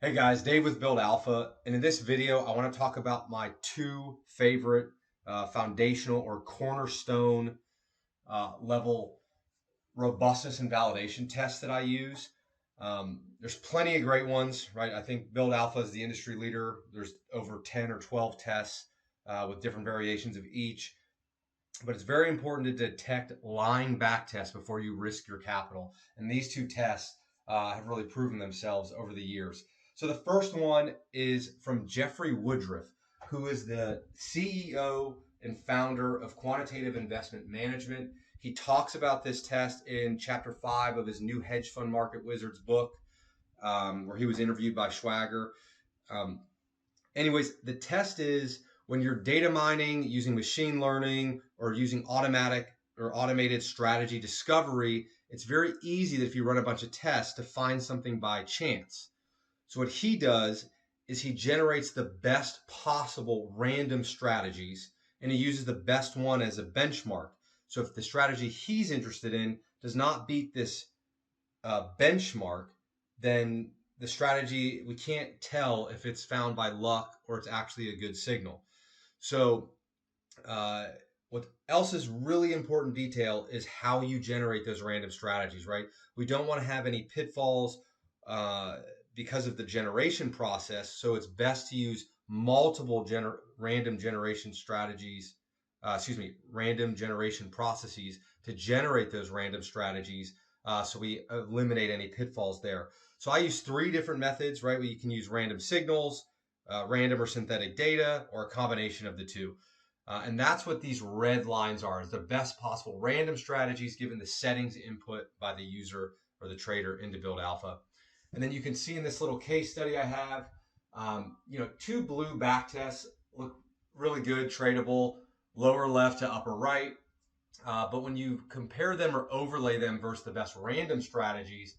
Hey guys, Dave with Build Alpha, and in this video, I want to talk about my two favorite foundational or cornerstone level robustness and validation tests that I use. There's plenty of great ones, right? I think Build Alpha is the industry leader. There's over 10 or 12 tests with different variations of each, but it's very important to detect lying back tests before you risk your capital. And these two tests have really proven themselves over the years. So the first one is from Jeffrey Woodruff, who is the CEO and founder of Quantitative Investment Management. He talks about this test in chapter 5 of his new Hedge Fund Market Wizards book, where he was interviewed by Schwager. Um, Anyways, the test is when you're data mining using machine learning or using automatic or automated strategy discovery, it's very easy that if you run a bunch of tests to find something by chance. So what he does is he generates the best possible random strategies and he uses the best one as a benchmark. So if the strategy he's interested in does not beat this benchmark, then the strategy, we can't tell if it's found by luck or it's actually a good signal. So uh, what else is really important detail is how you generate those random strategies, right? We don't want to have any pitfalls uh, because of the generation process. So it's best to use multiple random generation strategies, random generation processes to generate those random strategies. So we eliminate any pitfalls there. So I use three different methods, right? Where you can use random signals, random or synthetic data, or a combination of the two. And that's what these red lines are, is the best possible random strategies given the settings input by the user or the trader into Build Alpha. And then you can see in this little case study I have, two blue back tests look really good, tradable, lower left to upper right. But when you compare them or overlay them versus the best random strategies,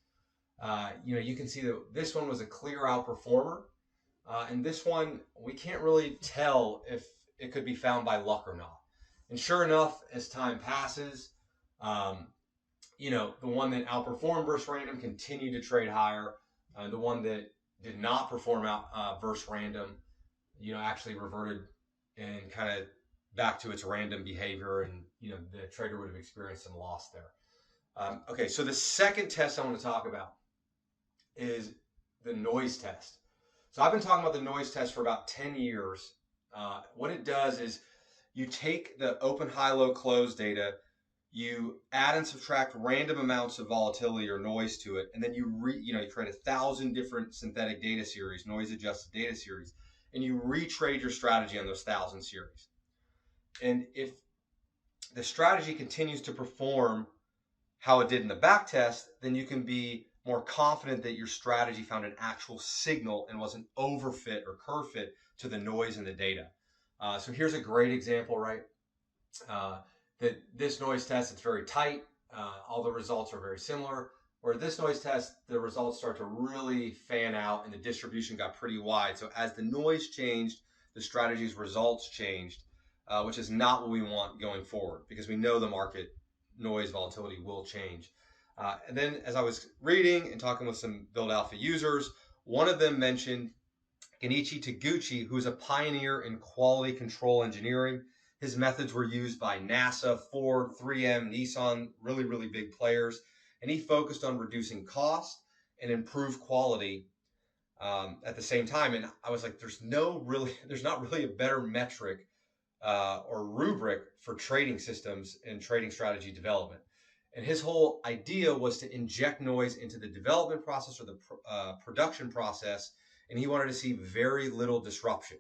you can see that this one was a clear outperformer. And this one, we can't really tell if it could be found by luck or not. And sure enough, as time passes, the one that outperformed versus random continued to trade higher. The one that did not perform out versus random, actually reverted and kind of back to its random behavior, and the trader would have experienced some loss there. Okay, so the second test I want to talk about is the noise test. So I've been talking about the noise test for about 10 years. What it does is you take the open, high, low, close data, you add and subtract random amounts of volatility or noise to it, and then you create 1,000 different synthetic data series, noise adjusted data series, and you retrade your strategy on those 1,000 series. And if the strategy continues to perform how it did in the back test, then you can be more confident that your strategy found an actual signal and wasn't overfit or curve fit to the noise in the data. So here's a great example, right? That this noise test, it's very tight. All the results are very similar. Where this noise test, the results start to really fan out and the distribution got pretty wide. So as the noise changed, the strategy's results changed, which is not what we want going forward because we know the market noise volatility will change. And then as I was reading and talking with some Build Alpha users, one of them mentioned Genichi Taguchi, who is a pioneer in quality control engineering. His methods were used by NASA, Ford, 3M, Nissan, really, really big players. And he focused on reducing cost and improve quality at the same time. And I was like, there's not really a better metric or rubric for trading systems and trading strategy development. And his whole idea was to inject noise into the development process or the production process, and he wanted to see very little disruption.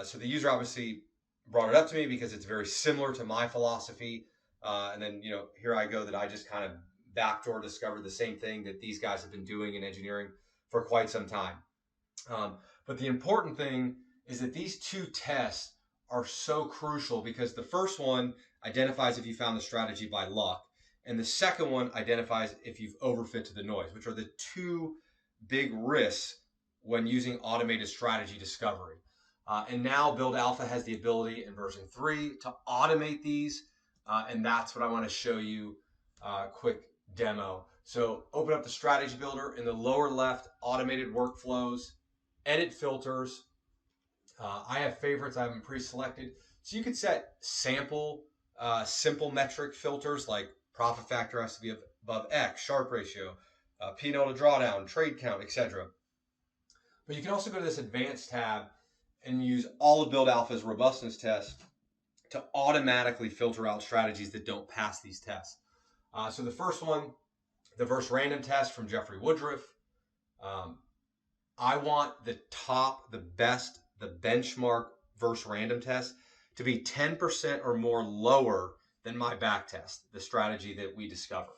So the user obviously brought it up to me because it's very similar to my philosophy. And then, here I go that I just kind of backdoor discovered the same thing that these guys have been doing in engineering for quite some time. But the important thing is that these two tests are so crucial because the first one identifies if you found the strategy by luck, and the second one identifies if you've overfit to the noise, which are the two big risks when using automated strategy discovery. And now Build Alpha has the ability in version 3 to automate these, and that's what I want to show you a quick demo. So open up the strategy builder in the lower left, automated workflows, edit filters. I have favorites I have them pre-selected. So you could set sample, simple metric filters like profit factor has to be above X, Sharpe ratio, P&L to drawdown, trade count, etc. But you can also go to this advanced tab and use all of Build Alpha's robustness tests to automatically filter out strategies that don't pass these tests. So the first one, the verse random test from Jeffrey Woodruff. I want the top, the best, the benchmark verse random test to be 10% or more lower than my back test, the strategy that we discover.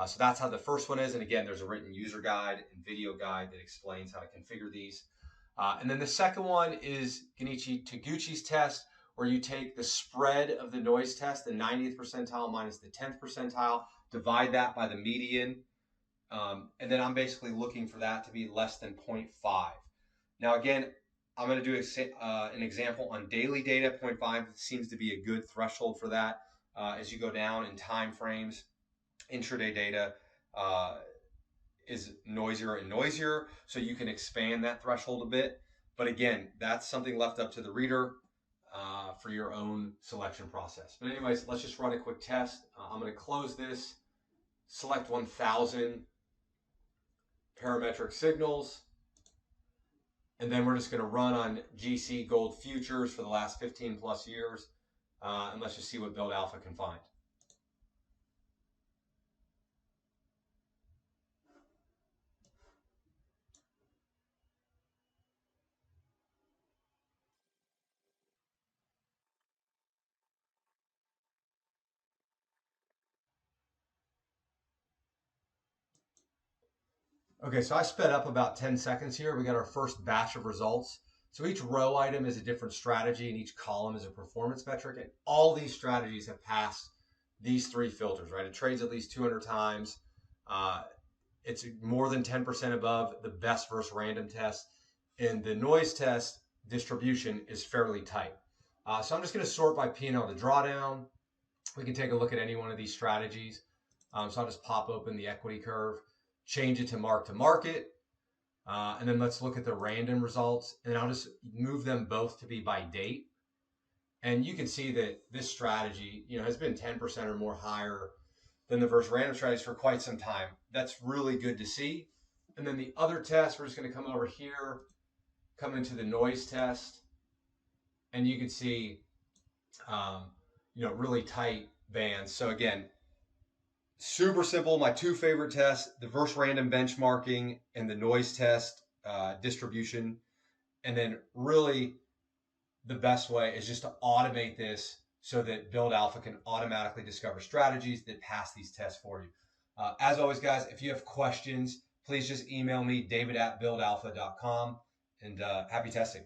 So that's how the first one is. And again, there's a written user guide and video guide that explains how to configure these. And then the second one is Genichi Taguchi's test, where you take the spread of the noise test, the 90th percentile minus the 10th percentile, divide that by the median. And then I'm basically looking for that to be less than 0.5. Now, again, I'm going to do an example on daily data. 0.5 seems to be a good threshold for that. As you go down in time frames, intraday data is noisier and noisier, so you can expand that threshold a bit. But again, that's something left up to the reader for your own selection process. But anyways, let's just run a quick test. I'm going to close this, select 1000 parametric signals, and then we're just going to run on GC gold futures for the last 15 plus years, and let's just see what Build Alpha can find. Okay, so I sped up about 10 seconds here. We got our first batch of results. So each row item is a different strategy and each column is a performance metric. And all these strategies have passed these three filters, right? It trades at least 200 times. It's more than 10% above the best versus random test. And the noise test distribution is fairly tight. So I'm just going to sort by P&L to drawdown. We can take a look at any one of these strategies. So I'll just pop open the equity curve, change it to market, and then let's look at the random results, and I'll just move them both to be by date. And you can see that this strategy, has been 10% or more higher than the versus random strategies for quite some time. That's really good to see. And then the other test, we're just going to come over here, come into the noise test, and you can see, really tight bands. So again, super simple. My two favorite tests, the versus random benchmarking and the noise test distribution. And then really the best way is just to automate this so that Build Alpha can automatically discover strategies that pass these tests for you. As always, guys, if you have questions, please just email me, david@buildalpha.com, and happy testing.